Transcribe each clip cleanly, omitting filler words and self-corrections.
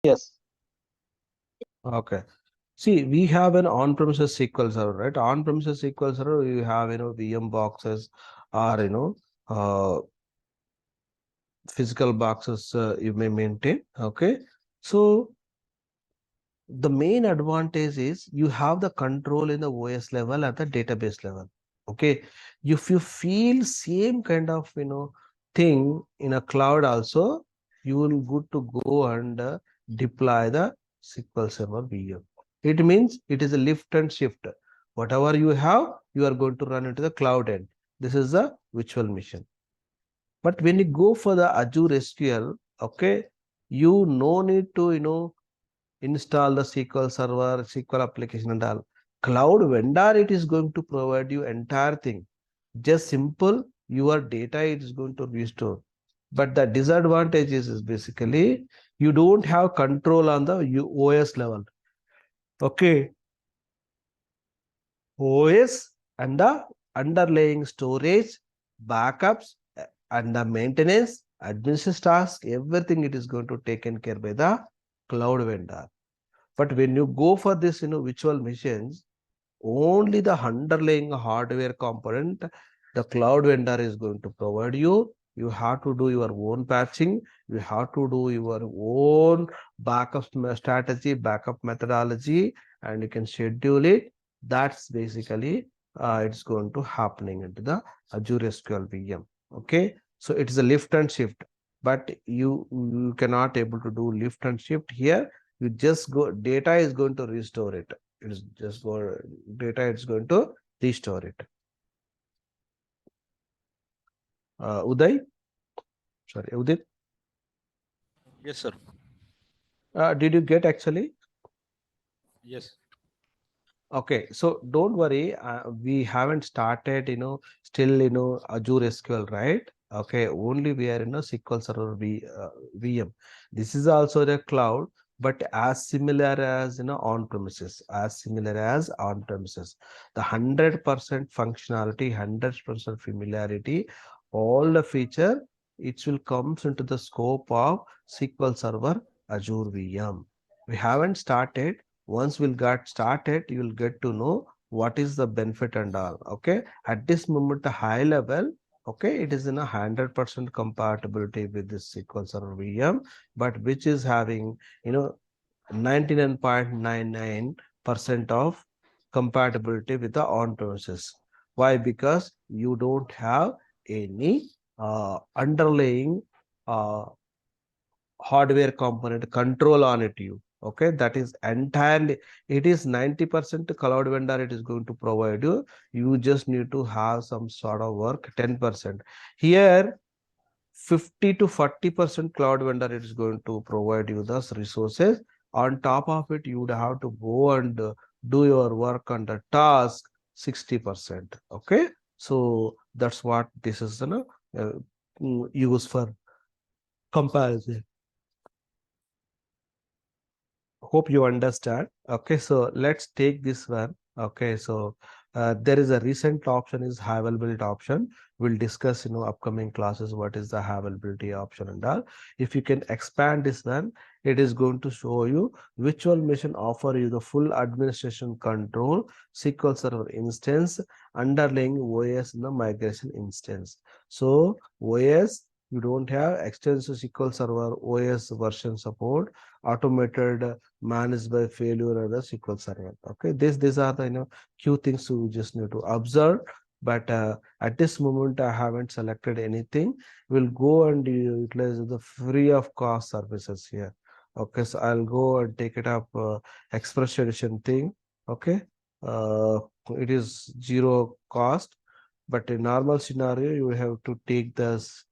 Yes. Okay. See, we have an on-premises SQL Server, right? On-premises SQL Server, you have, VM boxes or, physical boxes you may maintain. Okay. So the main advantage is you have the control in the OS level at the database level. Okay. If you feel same kind of, thing in a cloud also, you will good to go and deploy the SQL Server VM. It means it is a lift and shift. Whatever you have, you are going to run into the cloud end. This is the virtual machine. But when you go for the Azure SQL, okay, you no need to, install the SQL Server, SQL application and all. Cloud vendor, it is going to provide you entire thing. Just simple, your data it is going to restore. But the disadvantage is basically you don't have control on the OS level. Okay, OS and the underlying storage, backups, and the maintenance, administration task, everything it is going to taken care by the cloud vendor. But when you go for this, virtual machines, only the underlying hardware component, the cloud vendor is going to provide you. You have to do your own patching. You have to do your own backup strategy, backup methodology, and you can schedule it. That's basically it's going to happening into the Azure SQL VM. Okay, so it is a lift and shift, but you cannot able to do lift and shift here. You just go, data is going to restore it. It is just go data, it's going to restore it. Uday, sorry, Udit, Yes, sir. did you get actually? Yes. Okay, so don't worry, we haven't started, still, Azure SQL, right? Okay, only we are in a SQL Server VM. This is also the cloud, but as similar as, on-premises, as similar as on-premises. The 100% functionality, 100% familiarity, all the feature, it will comes into the scope of SQL Server Azure VM. We haven't started. Once we'll get started, you will get to know what is the benefit and all. Okay, at this moment the high level, okay, it is in 100% compatibility with this SQL Server VM, but which is having, 99.99% of compatibility with the on premises. Why? Because you don't have any underlying uh, hardware component control on it. You okay, that is entirely, it is 90% cloud vendor it is going to provide you. You just need to have some sort of work 10% here. 50 to 40% cloud vendor it is going to provide you those resources. On top of it, you would have to go and do your work on the task 60%. Okay, so that's what this is, uh, use for comparison. Hope you understand. Okay, so let's take this one. Okay, so there is a recent option is high availability option. We'll discuss, upcoming classes what is the high availability option and all. If you can expand this one, it is going to show you virtual machine offer you the full administration control, SQL Server instance, underlying OS in the migration instance. So OS, you don't have extensive SQL Server OS version support, automated managed by failure of the SQL Server. Okay, these are the, few things you just need to observe. But at this moment, I haven't selected anything. We'll go and utilize the free of cost services here. Okay, so I'll go and take it up Express Edition thing. Okay, uh, it is zero cost, but in normal scenario, you have to take this,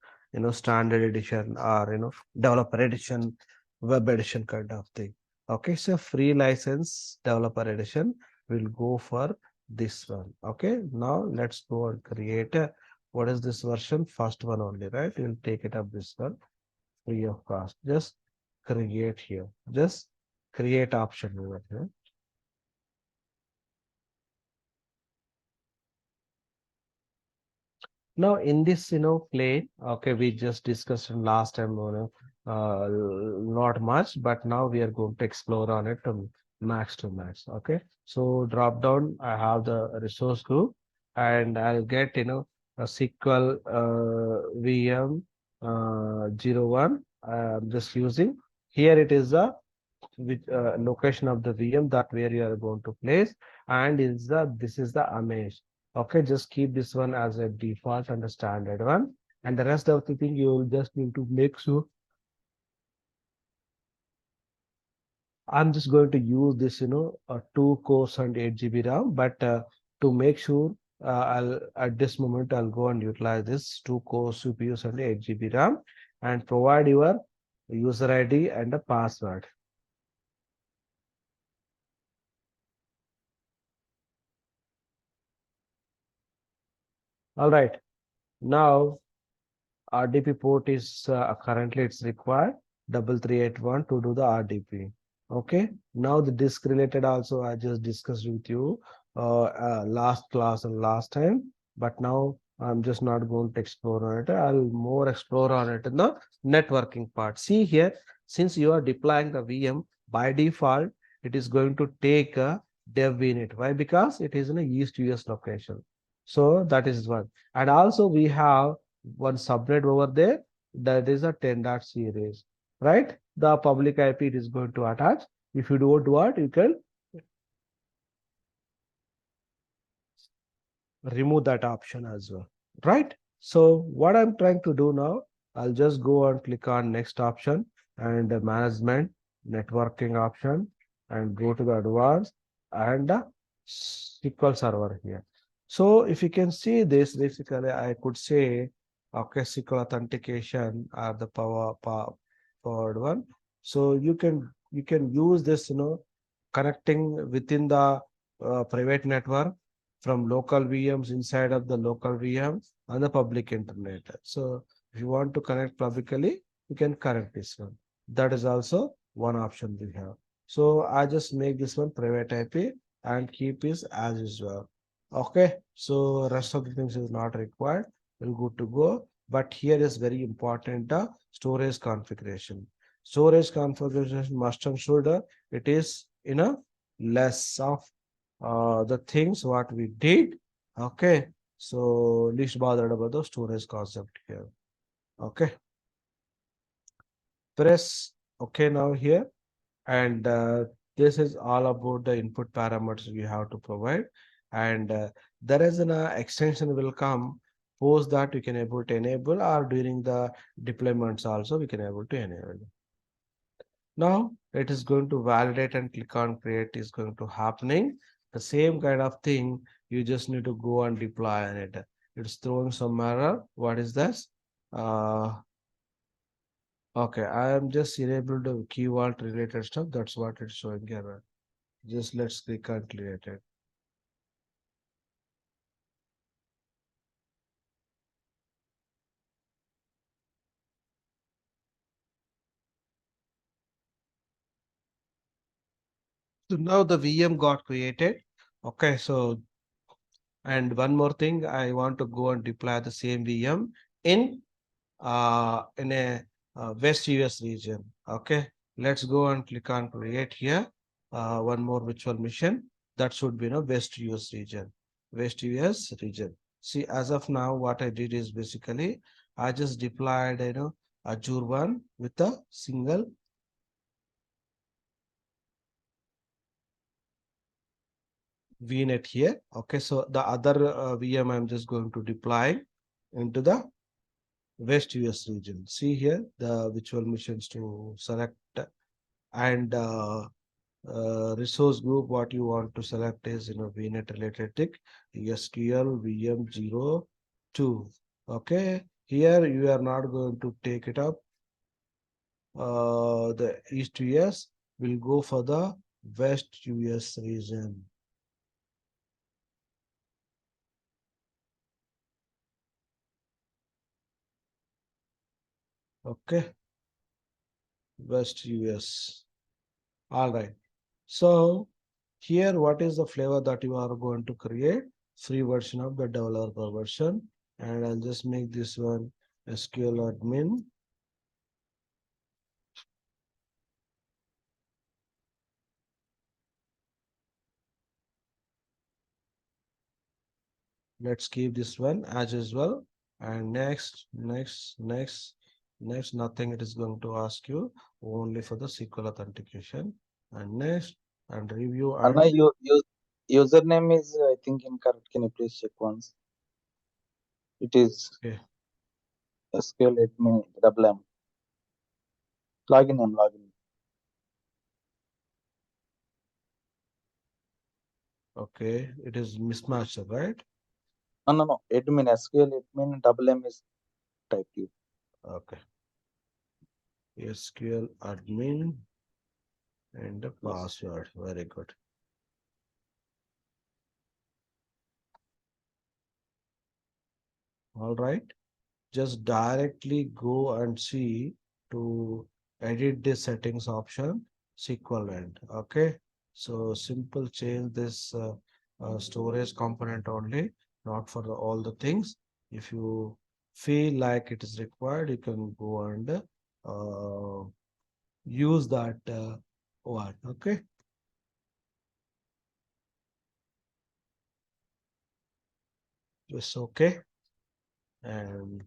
standard edition or developer edition, web edition kind of thing. Okay, so free license developer edition will go for this one. Okay, now let's go and create a, what is this version? First one only, right? We'll take it up this one free of cost. Just create here. Just create option over here. Now in this, plane, okay, we just discussed in last time, not much, but now we are going to explore on it max to max. Okay, so drop down, I have the resource group, and I'll get a SQL VM 01. I'm just using here. It is the which location of the VM that where you are going to place, and is the this is the image. Okay, just keep this one as a default and a standard one, and the rest of the thing you will just need to make sure. I'm just going to use this, two cores and 8 GB RAM, but to make sure, I'll at this moment I'll go and utilize this two core CPUs and 8 GB RAM, and provide your user ID and a password. All right, now RDP port is currently it's required 3381 to do the RDP. Okay. Now the disk related also I just discussed with you last class and last time, but now I'm just not going to explore on it. I'll more explore on it in the networking part. See here, since you are deploying the VM by default, it is going to take a dev vnet. Why? Because it is in a East US location. So that is one. And also we have one subnet over there, that is a 10 series, right? The public IP it is going to attach. If you don't want, you can remove that option as well, right? So what I'm trying to do now, I'll just go and click on next option and the management networking option, and go to the advanced and the SQL server here. So if you can see this, basically I could say, okay, SQL authentication are the powered one. So you can use this, connecting within the private network from local VMs inside of the local VM on the public internet. So if you want to connect publicly, you can connect this one. That is also one option we have. So I just make this one private IP and keep this as usual. Okay, so rest of the things is not required. We're good to go. But here is very important storage configuration. Storage configuration must and should it is in a less of the things what we did. Okay, so least bothered about the storage concept here. Okay, press okay now here, and this is all about the input parameters we have to provide, and there is an extension will come post that you can able to enable, or during the deployments also we can able to enable. Now it is going to validate and click on create is going to happening. The same kind of thing, you just need to go and deploy on it. It's throwing some error. What is this? Okay, I am just enable the key vault related stuff. That's what it's showing here. Just let's click on create it. So now the VM got created. Okay, so and one more thing, I want to go and deploy the same VM in a West US region. Okay, let's go and click on create here. One more virtual machine that should be in a West US region. West US region. See, as of now, what I did is basically I just deployed Azure one with a single VNet here. Okay, so the other VM I'm just going to deploy into the West US region. See here the virtual machines to select, and resource group what you want to select is VNet related tick SQL VM 02. Okay, here you are not going to take it up. The East US will go for the West US region. Okay, West US. All right. So here, what is the flavor that you are going to create? Free version of the developer version. And I'll just make this one SQL admin. Let's keep this one as usual. And next, nothing it is going to ask you, only for the SQL authentication. And next, and review Anna, and username is I think incorrect. Can you please check once? It is okay, SQL admin double M. Login. okay, it is mismatched, right? No. Admin SQL admin double M is typed. You. Okay, SQL admin and the Yes. password. Very good. All right. Just directly go and see to edit the settings option sequent. Okay. So simple change this storage component only, not for all the things. If you feel like it is required, you can go and use that one. Okay. Just okay. And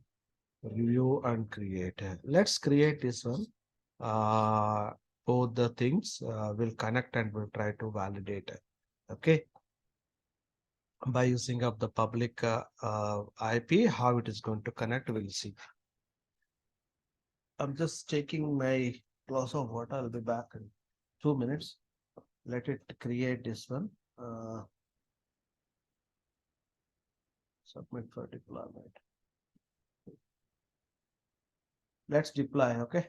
review and create. Let's create this one. Uh, Both the things will connect and we'll try to validate it. Okay, by using of the public IP, how it is going to connect, we'll see. I'm just taking my glass of water. I'll be back in 2 minutes. Let it create this one. Submit for deployment. Let's deploy. Okay.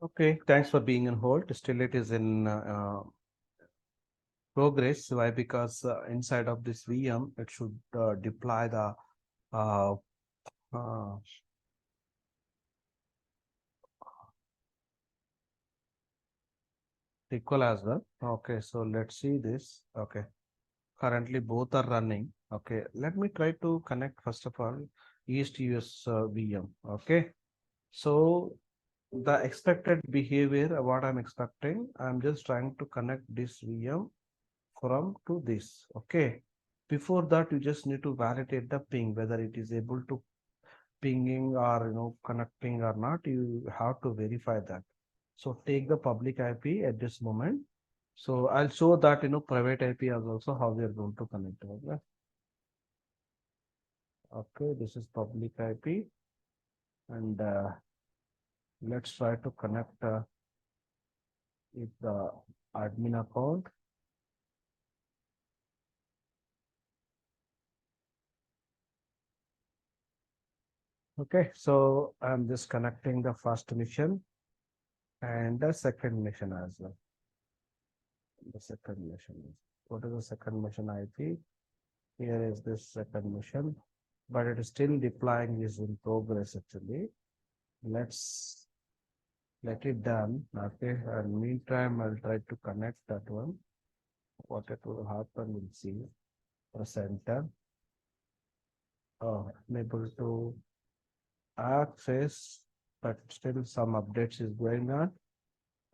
Okay, thanks for being on hold. Still, it is in progress. Why? Because inside of this VM, it should deploy the uh, uh, SQL as well. Okay, so let's see this. Okay, currently both are running. Okay, let me try to connect first of all East US VM. Okay, so the expected behavior, what I'm expecting, I'm just trying to connect this VM from to this. Okay, before that, you just need to validate the ping, whether it is able to pinging or connecting or not. You have to verify that. So take the public IP at this moment. So I'll show that private IP is also how we are going to connect. Okay, okay, this is public IP, and let's try to connect with the admin account. Okay, so I'm just connecting the first mission and the second mission as well. The second mission. What is the second mission IP? Here is this second mission, but it is still deploying, is in progress actually. Let's let it done. Okay, and meantime, I'll try to connect that one. What it will happen, we'll see. Press enter. Oh, unable to access, but still some updates is going on.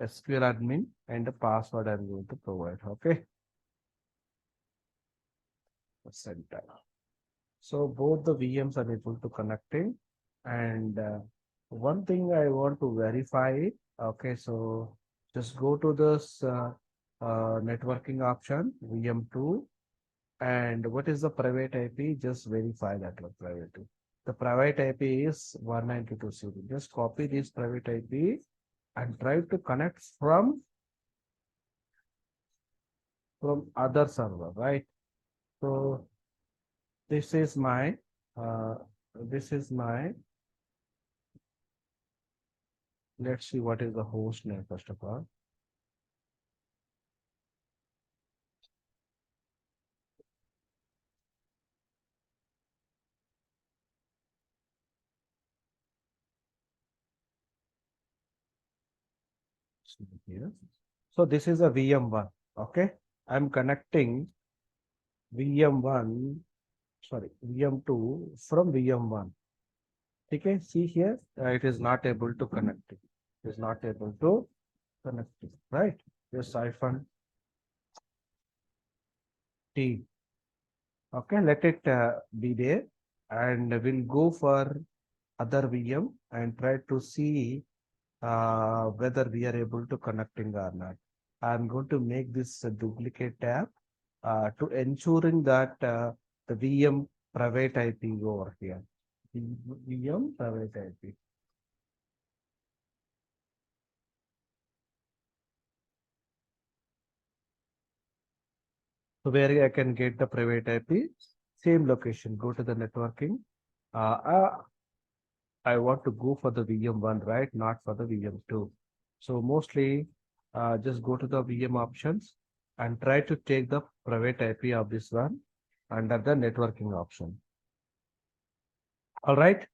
SQL admin and the password I'm going to provide. Okay. Center. So both the VMs are able to connecting, and one thing I want to verify. Okay, so just go to this networking option VM2, and what is the private IP? Just verify that one private IP. The private IP is 192.0. Just copy this private IP and try to connect from other server, right? So this is my uh, this is my, let's see what is the host name first of all. Here. So this is a VM1. Okay, I'm connecting VM1, sorry, VM2 from VM1. Okay, see here, it is not able to connect it. It is not able to connect it, right? Just -T. Okay, let it be there, and we'll go for other VM and try to see whether we are able to connecting or not. I'm going to make this a duplicate tab to ensuring that the VM private IP over here. VM private IP. So where I can get the private IP, same location, go to the networking. I want to go for the VM1, right? Not for the VM2. So mostly just go to the VM options and try to take the private IP of this one under the networking option. All right.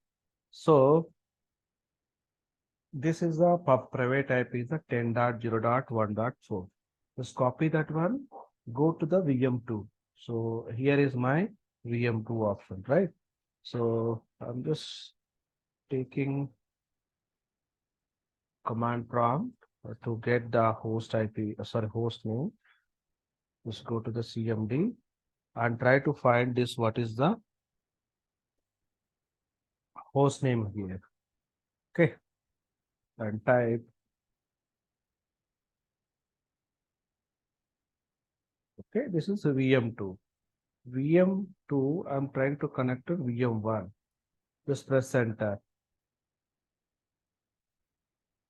So this is the private IP is the 10.0.1.4. Just copy that one, go to the VM2. So here is my VM2 option, right? So I'm just taking command prompt to get the host IP, sorry, host name. Just go to the CMD and try to find this, what is the host name here. Okay, and type. Okay, this is a VM2. VM2, I'm trying to connect to VM1. Just press enter.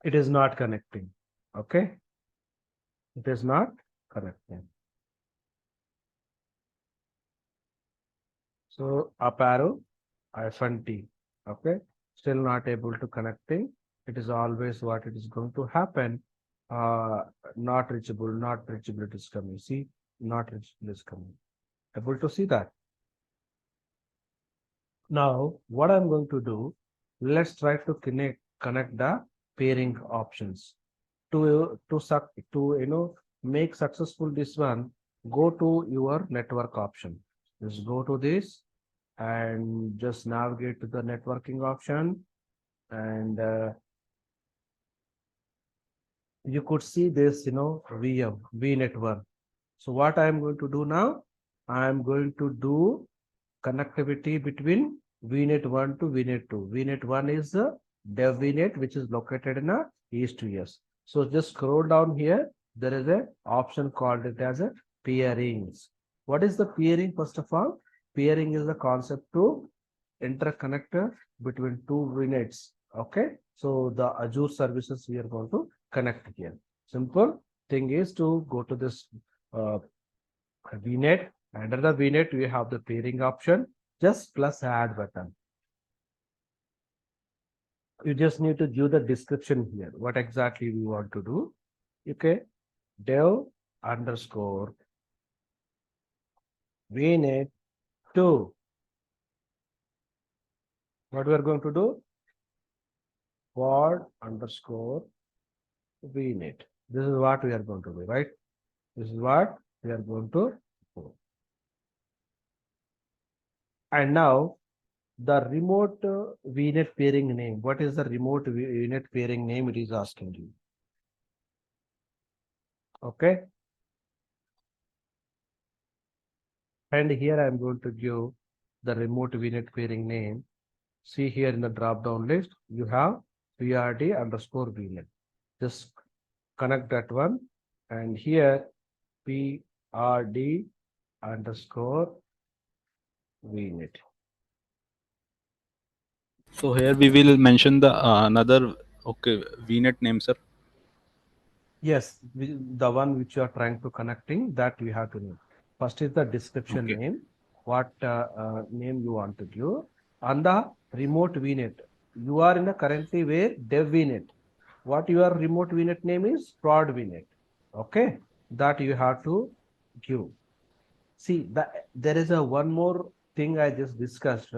It is not connecting. Okay, it is not connecting. So up arrow, -T. Okay, still not able to connecting. it is always what it is going to happen. Uh, not reachable, not reachable, it is coming. See, not reachable is coming. Able to see that? Now, what I'm going to do, let's try to connect the pairing options to make successful this one. Go to your network option. Just go to this and just navigate to the networking option, and you could see this, VM, VNET-1. So what I am going to do now, I am going to do connectivity between VNET-1 to VNET-2. VNET-1 is the dev VNet, which is located in a east to west. So just scroll down here. There is a option called it as a peerings. What is the peering? First of all, peering is the concept to interconnector between two VNets. Okay, so the Azure services we are going to connect here. Simple thing is to go to this uh, VNet. Under the VNet, we have the pairing option, just plus add button. You just need to give the description here, what exactly we want to do. Okay, dev underscore VNET-2. What we are going to do? Pod underscore VNet. This is what we are going to do, right? This is what we are going to do. And now the remote VNet pairing name. What is the remote VNet pairing name? It is asking you. Okay. And here I am going to give the remote VNet pairing name. See here in the drop down list, you have PRD underscore VNet. Just connect that one. And here PRD underscore VNet. So here we will mention the another VNet name, sir. Yes, the one which you are trying to connecting, that we have to know. First is the description Okay. name, what name you want to give. On the remote VNet, you are in a currently where dev VNet. What your remote VNet name is? Prod VNet. Okay, that you have to give. See, there is a one more thing I just discussed.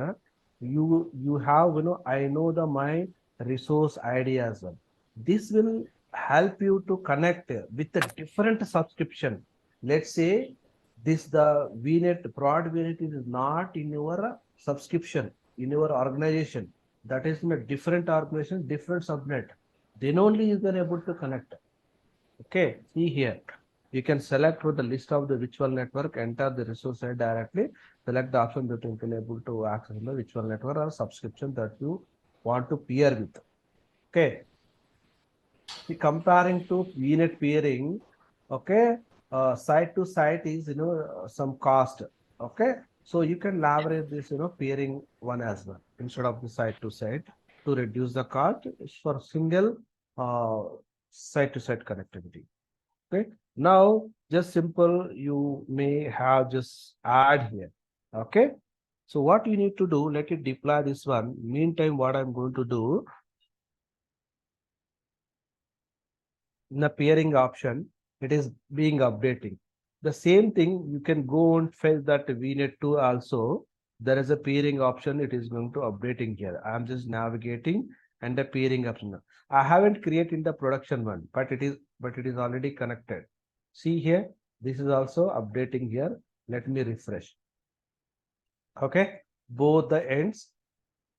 You have, I know my resource ID as well. This will help you to connect with a different subscription. Let's say the VNet, prod VNet is not in your subscription, in your organization. That is in a different organization, different subnet. Then only you can able to connect. Okay, see here. You can select from the list of the virtual network, enter the resource side directly, select the option that you can able to access the virtual network or subscription that you want to peer with. Okay. See, comparing to VNet peering, okay, site to site is, some cost. Okay. So you can leverage this, peering one as well instead of the site to site to reduce the cost for single uh, site to site connectivity. Okay, now just simple, you may have just add here. Okay, so what you need to do, let it deploy this one. Meantime, what I'm going to do in the peering option, it is being updating. The same thing, you can go and fetch that VNet-2 also. There is a peering option, it is going to updating here. I'm just navigating and the peering option. I haven't created the production one, but it is already connected. See here, this is also updating here. Let me refresh. Okay, both the ends,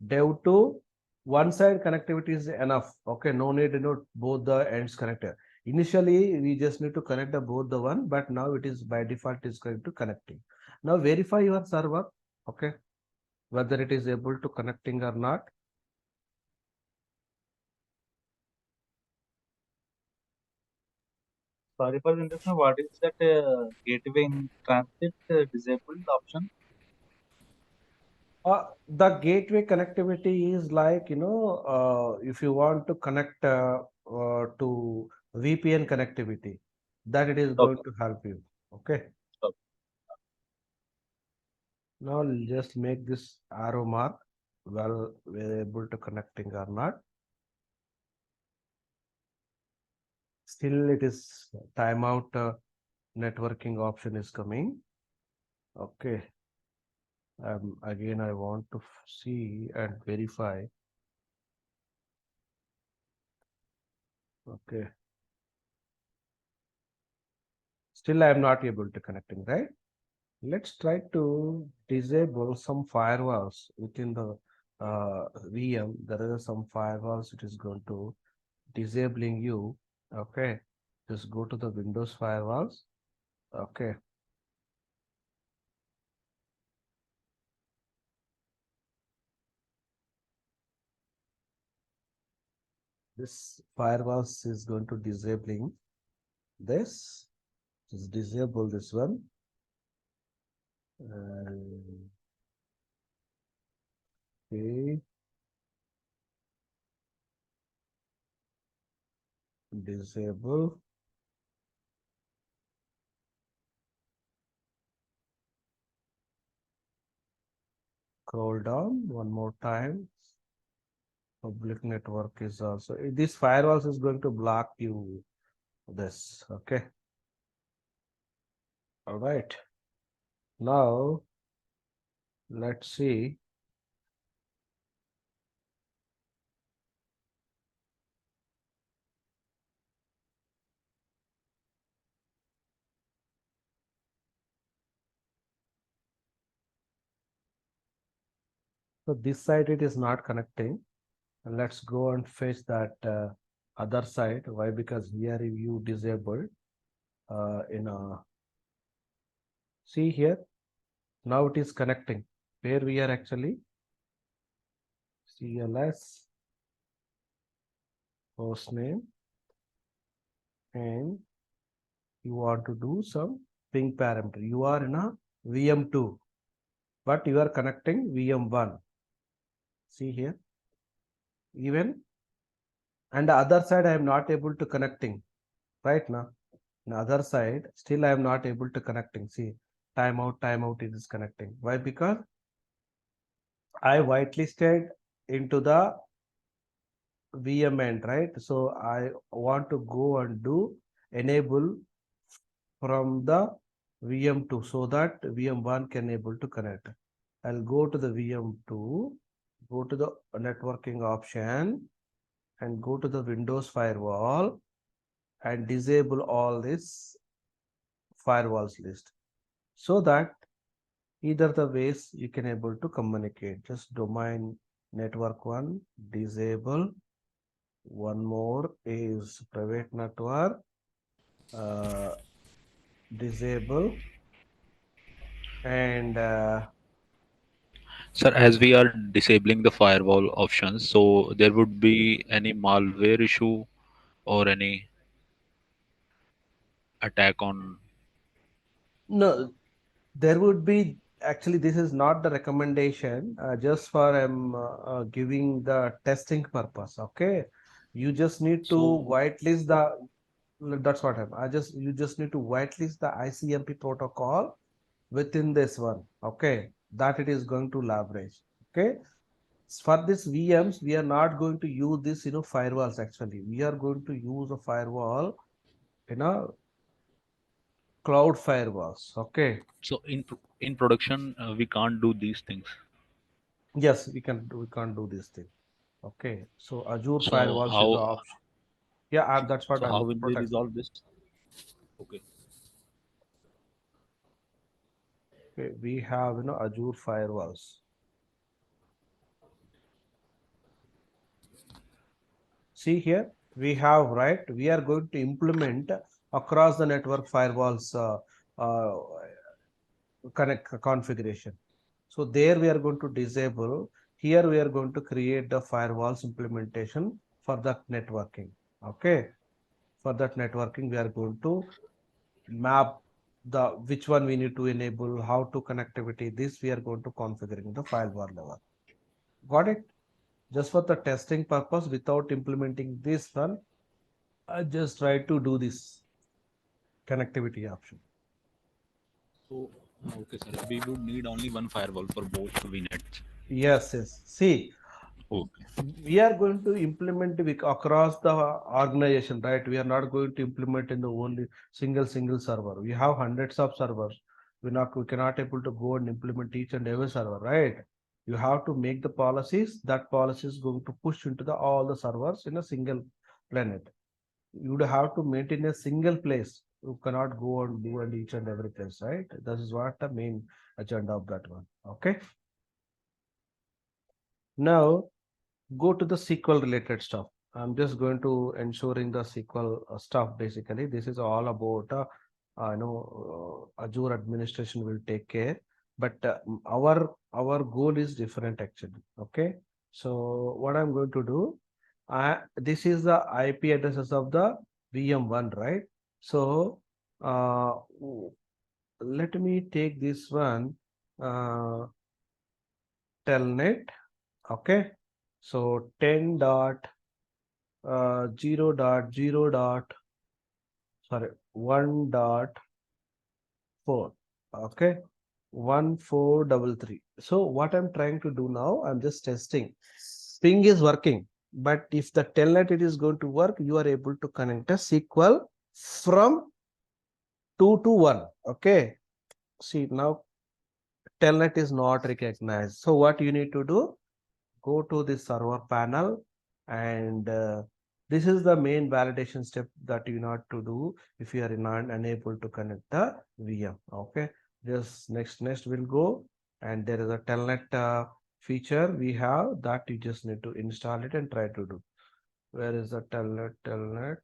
dev to one side connectivity is enough. Okay, no need to note both the ends connected. Initially, we just need to connect the both the one, but now it is by default is going to connecting. Now verify your server. Okay, whether it is able to connecting or not. Sorry for the interruption. What is that gateway in transit disabled option? The gateway connectivity is like, if you want to connect to VPN connectivity, that it is going Okay. to help you. Okay. Okay. Now just make this arrow mark. Well, we're able to connecting or not. Still it is timeout networking option is coming. Okay. Again, I want to see and verify. Okay. Still, I am not able to connecting, right? Let's try to disable some firewalls within the VM. There are some firewalls it is going to disabling you. Okay. Just go to the Windows firewalls. Okay. This firewalls is going to disabling this. Just disable this one. Okay. Disable. Scroll down one more time. Public network is also, this firewalls is going to block you this. Okay. All right. Now let's see. So this side it is not connecting. And let's go and fetch that other side. Why? Because here you disabled in a, see here. Now it is connecting. Where we are actually CLS host name, and you want to do some ping parameter. You are in a VM2, but you are connecting VM1. See here. Even and the other side I am not able to connecting right now. The other side still I am not able to connecting. See, timeout it is connecting. Why? Because I whitelisted into the VM end, right? So I want to go and do enable from the VM2 so that VM1 can able to connect. I'll go to the VM2, go to the networking option and go to the Windows firewall and disable all this firewalls list so that either the ways you can able to communicate. Just domain network one, disable. One more is private network, disable, and Sir, as we are disabling the firewall options, so there would be any malware issue or any attack on. no, there would be actually this is not the recommendation. Just for I'm giving the testing purpose. Okay, you just need to So, whitelist the. That's what I'm. You just need to whitelist the ICMP protocol within this one. Okay, that it is going to leverage. Okay, for this VMs we are not going to use this firewalls. Actually we are going to use a firewall, you know cloud firewalls. Okay, so in production, we can't do these things. yes, we can't do this thing. Okay, so Azure So firewalls is the how option. Yeah, that's what so how I'm will they protect. resolve this? Okay. Okay, we have Azure firewalls. See here we have, right, we are going to implement across the network firewalls uh, connect configuration. So there we are going to disable. Here we are going to create the firewalls implementation for that networking. Okay, for that networking we are going to map the which one we need to enable, how to connectivity. This we are going to configuring the firewall level. Got it? Just for the testing purpose, without implementing this one, I just try to do this connectivity option. So, okay, sir. We would need only one firewall for both VNets. Yes, yes. See, Okay. We are going to implement across the organization, right? We are not going to implement in the only single server. We have hundreds of servers. We cannot able to go and implement each and every server, right? You have to make the policies. That policy is going to push into the all the servers in a single planet. You would have to maintain a single place. You cannot go and do in each and every place, right? This is what the main agenda of that one. Okay. Now go to the SQL related stuff. I'm just going to ensuring the SQL stuff. Basically, this is all about Azure administration will take care, but our goal is different actually. Okay, so what I'm going to do, this is the IP addresses of the VM1, right? So let me take this one, telnet. Okay, so 10 dot 0 dot 0 dot sorry 1 dot 4. Okay, 1433. So what I'm trying to do now, I'm just testing. Ping is working, but if the telnet it is going to work, you are able to connect a SQL from 2 to 1. Okay, see now telnet is not recognized. So what you need to do, go to the server panel, and this is the main validation step that you need to do if you are not unable to connect the VM. Okay, just next will go, and there is a telnet feature we have that you just need to install it and try to do. Where is the telnet? Telnet.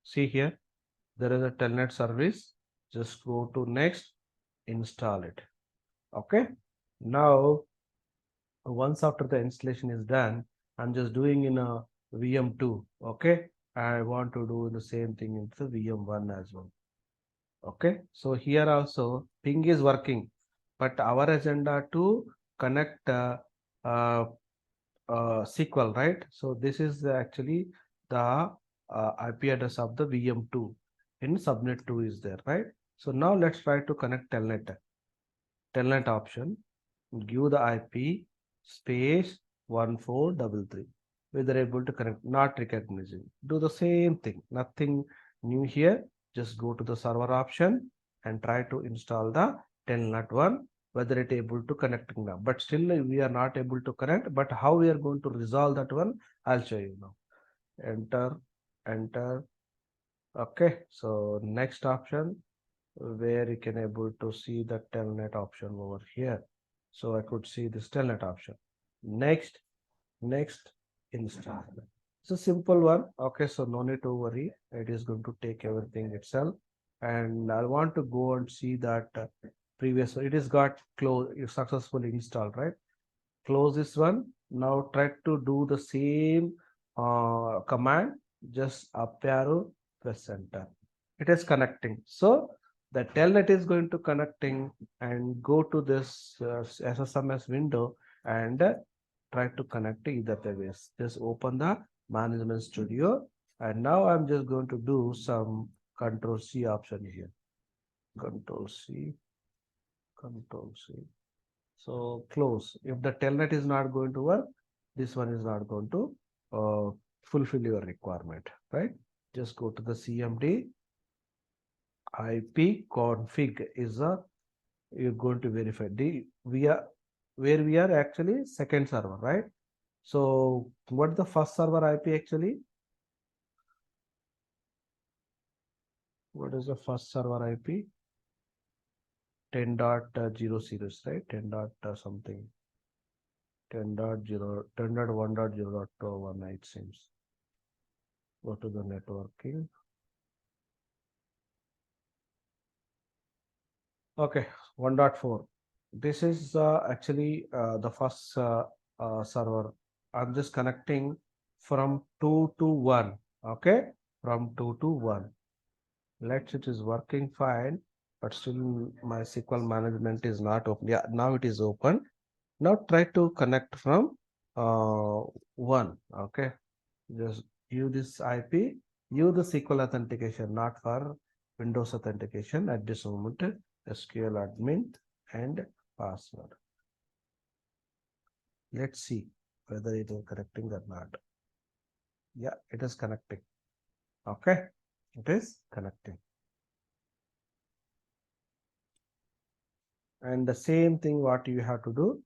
See here, there is a telnet service. Just go to next, install it. Okay, now once after the installation is done, I'm just doing in a VM2. Okay, I want to do the same thing in the VM1 as well. Okay, so here also ping is working, but our agenda to connect uh, SQL, right? So this is actually the IP address of the VM2 in subnet 2 is there, right? So now let's try to connect telnet option, give the IP space 1433. Whether able to connect, not recognizing. Do the same thing, nothing new here. Just go to the server option and try to install the telnet1, whether it able to connecting now. But still we are not able to connect. But how we are going to resolve that one, I'll show you now. Enter. Okay, so next option, where you can able to see the telnet option over here. So I could see this telnet option. Next, install. It's a simple one. Okay, so no need to worry. It is going to take everything itself. And I want to go and see that previous. It is got close. You successfully installed, right? Close this one. Now try to do the same command. Just up arrow, press enter. It is connecting. So the telnet is going to connecting and go to this SSMS window and try to connect either the ways. Just open the management studio, and now I'm just going to do some control C option here. Control C, control C. So close. If the telnet is not going to work, this one is not going to fulfill your requirement, right? Just go to the CMD IP config is a, you're going to verify the where we are actually second server, right? So what the first server IP actually? What is the first server IP? 10.0 series, right? 10 dot something. 10.0, 10.1.0.1, it seems. Go to the networking. Okay, 1.4. This is actually the first server. I'm just connecting from 2 to 1. Okay, from 2 to 1. Let's, it is working fine, but still my SQL management is not open. Yeah, now it is open. Now try to connect from 1. Okay, just use this IP, use the SQL authentication, not for Windows authentication at this moment. SQL admin and password. Let's see whether it is connecting or not. Yeah, it is connecting. Okay, it is connecting. And the same thing what you have to do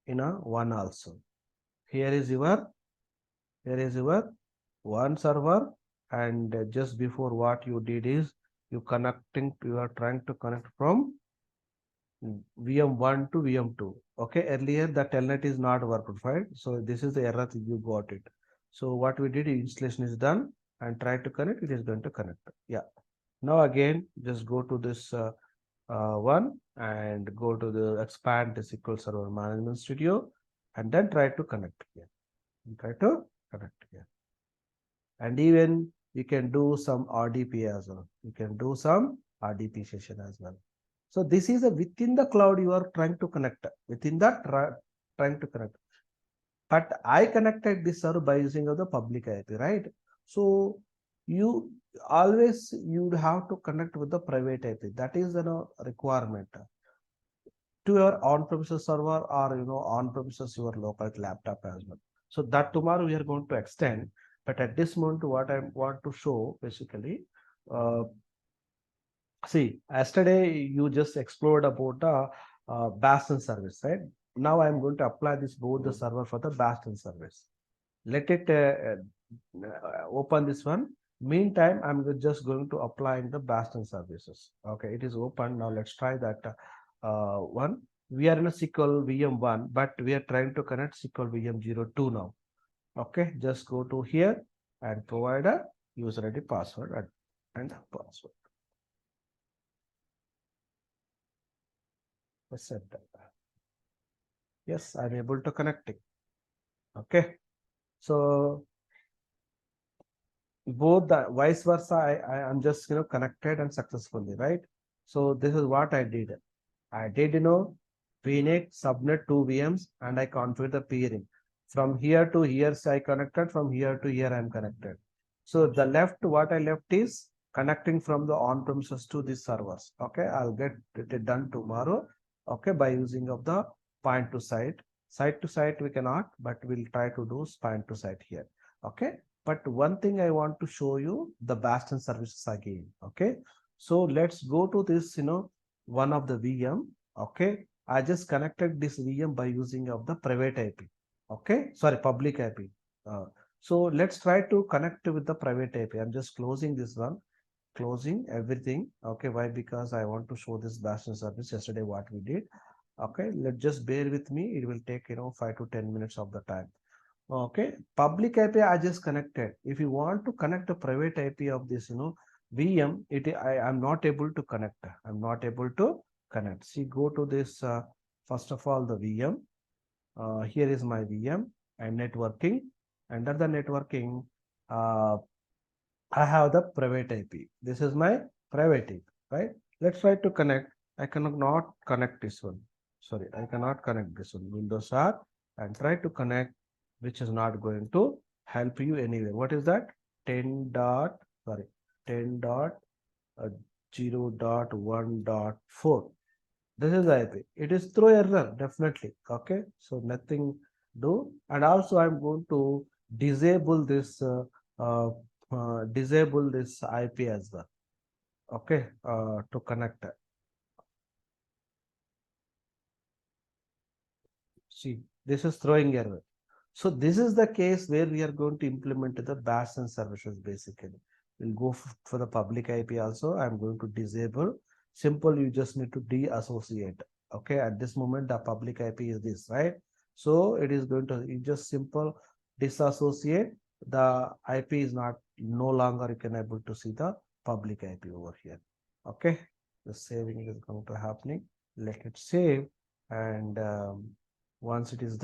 in a one also. Here is your one server, and just before what you did is you are trying to connect from VM1 to VM2. Okay, earlier the telnet is not worked fine, so this is the error that you got it. So what we did, installation is done and try to connect, it is going to connect. Yeah. Now again, just go to this one and go to the expand the SQL Server Management Studio and then try to connect here. And even you can do some RDP as well. You can do some RDP session as well. So this is a within the cloud you are trying to connect, within that trying to connect. But I connected this server by using of the public IP, right? So you always you'd have to connect with the private IP. That is the requirement to your on-premises server or on-premises your local laptop as well. So that tomorrow we are going to extend. But at this moment, what I want to show basically, see, yesterday you just explored about the Bastion service, right? Now I'm going to apply this both the server for the Bastion service. Let it open this one. Meantime, I'm just going to apply in the Bastion services. Okay, it is open. Now let's try that one. We are in a SQL VM1, but we are trying to connect SQL VM02 now. Okay, just go to here and provide a user ID password and password. Set that. Yes, I'm able to connect it. Okay, so both the vice versa, I'm just connected and successfully, right? So this is what I did. VNET subnet 2 VMs and I configured the peering. From here to here, I connected. From here to here, I'm connected. So the left, what I left is connecting from the on-premises to the servers. Okay, I'll get it done tomorrow. Okay, by using of the point to site. Site to site we cannot, but we'll try to do point to site here. Okay, but one thing I want to show you the Bastion services again. Okay, so let's go to this, one of the VM. Okay, I just connected this VM by using of the private IP. Okay, sorry, public IP. So let's try to connect with the private IP. I'm just closing this one, closing everything. Okay, why? Because I want to show this Bastion service yesterday what we did. Okay, let's just bear with me. It will take 5 to 10 minutes of the time. Okay, public IP I just connected. If you want to connect the private IP of this VM, I'm not able to connect. I'm not able to connect. See, go to this first of all the VM. Here is my VM and networking. Under the networking, I have the private IP. This is my private IP, right? Let's try to connect. I cannot not connect this one. Sorry, I cannot connect this one. Windows R and try to connect, which is not going to help you anywhere. What is that? 10.0.1.4. This is the IP. It is through error, definitely. Okay, so nothing do. And also I'm going to disable this IP as well. Okay, to connect. See, this is throwing error. So this is the case where we are going to implement the Bastion services basically. We'll go for the public IP also. I'm going to disable. Simple, you just need to deassociate. Okay, at this moment the public IP is this, right? So it is going to just simple disassociate. The IP is no longer you can able to see the public IP over here. Okay, the saving is going to happening. Let it save, and once it is done.